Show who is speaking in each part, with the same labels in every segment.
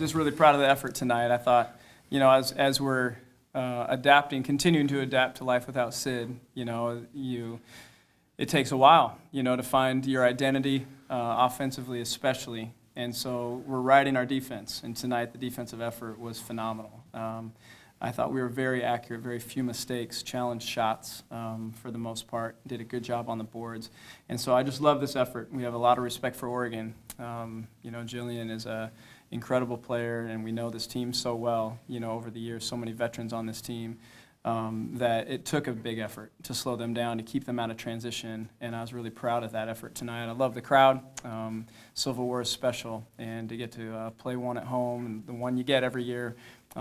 Speaker 1: just really proud of the effort tonight. I thought, as we're continuing to adapt to life without Sid, it takes a while, to find your identity, offensively especially. And so we're riding our defense, and tonight the defensive effort was phenomenal. I thought we were very accurate, very few mistakes, challenged shots for the most part, did a good job on the boards. And so I just love this effort. We have a lot of respect for Oregon. Jillian is an incredible player, and we know this team so well, over the years, so many veterans on this team, that it took a big effort to slow them down, to keep them out of transition, and I was really proud of that effort tonight. I love the crowd. Civil War is special, and to get to play one at home, and the one you get every year,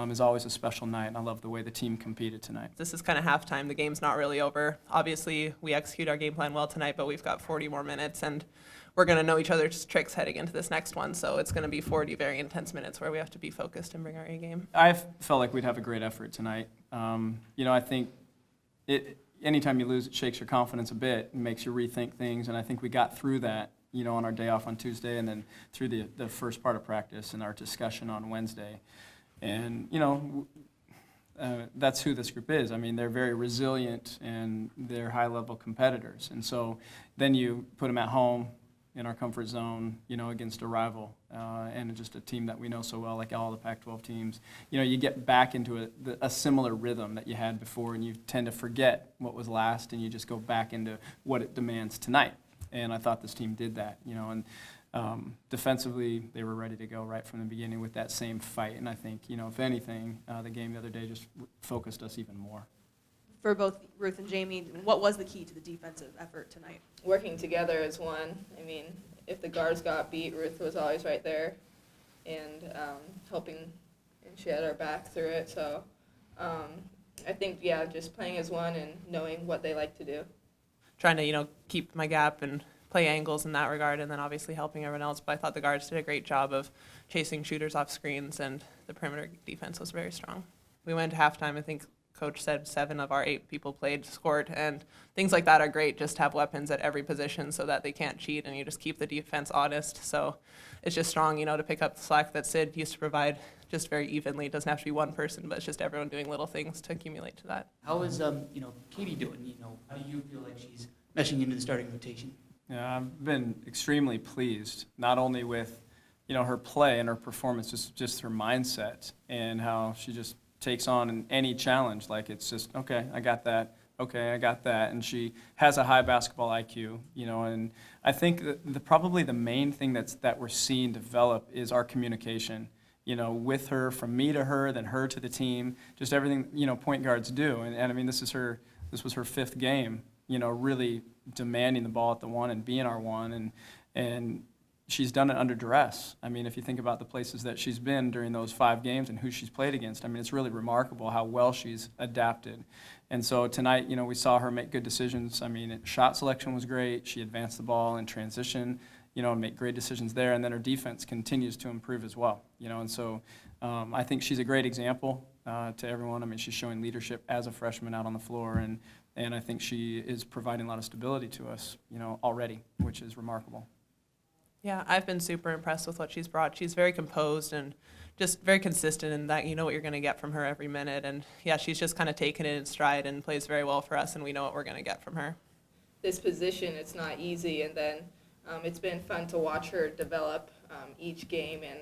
Speaker 1: is always a special night, and I love the way the team competed tonight.
Speaker 2: This is kind of halftime. The game's not really over. Obviously, we execute our game plan well tonight, but we've got 40 more minutes, and we're going to know each other's tricks heading into this next one, so it's going to be 40 very intense minutes where we have to be focused and bring our A game.
Speaker 1: I felt like we'd have a great effort tonight. I think anytime you lose, it shakes your confidence a bit and makes you rethink things, and I think we got through that, on our day off on Tuesday and then through the first part of practice and our discussion on Wednesday. And, that's who this group is. I mean, they're very resilient and they're high-level competitors. And so then you put them at home in our comfort zone, against a rival and just a team that we know so well, like all the Pac-12 teams. You get back into a similar rhythm that you had before, and you tend to forget what was last, and you just go back into what it demands tonight. And I thought this team did that, and defensively, they were ready to go right from the beginning with that same fight. And I think, if anything, the game the other day just focused us even more.
Speaker 3: For both Ruth and Jamie, what was the key to the defensive effort tonight?
Speaker 4: Working together as one. I mean, if the guards got beat, Ruth was always right there and helping, and she had our back through it. So I think, just playing as one and knowing what they like to do.
Speaker 2: Trying to, keep my gap and play angles in that regard, and then obviously helping everyone else. But I thought the guards did a great job of chasing shooters off screens, and the perimeter defense was very strong. We went to halftime, I think Coach said 7 of our 8 people scored, and things like that are great, just to have weapons at every position so that they can't cheat, and you just keep the defense honest. So it's just strong, to pick up the slack that Sid used to provide just very evenly. It doesn't have to be one person, but it's just everyone doing little things to accumulate to that.
Speaker 5: How is, Katie doing? How do you feel like she's meshing into the starting rotation?
Speaker 1: Yeah, I've been extremely pleased, not only with, her play and her performance, just her mindset and how she just takes on any challenge. Like, it's just, okay, I got that. Okay, I got that. And she has a high basketball IQ, and I think that probably the main thing that we're seeing develop is our communication, with her, from me to her, then her to the team, just everything, point guards do. And I mean, this was her 5th game, really demanding the ball at the one and being our one, and she's done it under duress. I mean, if you think about the places that she's been during those 5 games and who she's played against, I mean, it's really remarkable how well she's adapted. And so tonight, we saw her make good decisions. I mean, shot selection was great. She advanced the ball in transition, and make great decisions there. And then her defense continues to improve as well, and so I think she's a great example to everyone. I mean, she's showing leadership as a freshman out on the floor, and I think she is providing a lot of stability to us, already, which is remarkable.
Speaker 2: Yeah, I've been super impressed with what she's brought. She's very composed and just very consistent in that you know what you're going to get from her every minute. And, yeah, she's just kind of taken it in stride and plays very well for us, and we know what we're going to get from her.
Speaker 4: This position, it's not easy, and then it's been fun to watch her develop each game and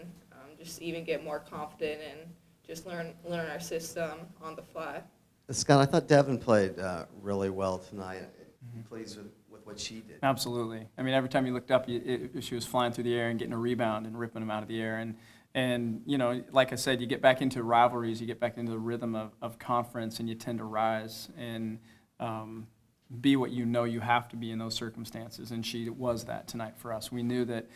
Speaker 4: just even get more confident and just learn our system on the fly.
Speaker 6: Scott, I thought Devin played really well tonight. Pleased with what she did.
Speaker 1: Absolutely. I mean, every time you looked up, she was flying through the air and getting a rebound and ripping them out of the air. And like I said, you get back into rivalries, you get back into the rhythm of conference, and you tend to rise and be what you have to be in those circumstances. And she was that tonight for us. We knew that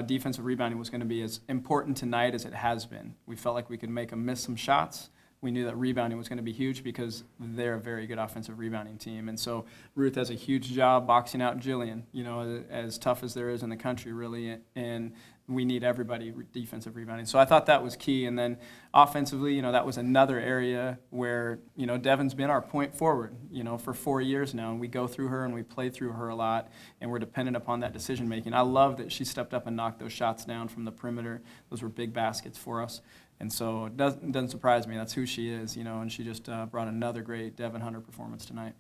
Speaker 1: defensive rebounding was going to be as important tonight as it has been. We felt like we could make them miss some shots. We knew that rebounding was going to be huge because they're a very good offensive rebounding team. And so Ruth has a huge job boxing out Jillian, as tough as there is in the country, really. And we need everybody defensive rebounding. So I thought that was key. And then offensively, you know, that was another area where, you know, Devon's been our point forward, you know, for 4 years now. And we go through her and we play through her a lot, and we're dependent upon that decision making. I love that she stepped up and knocked those shots down from the perimeter. Those were big baskets for us. And so it doesn't surprise me. That's who she is, you know, and she just brought another great Devon Hunter performance tonight.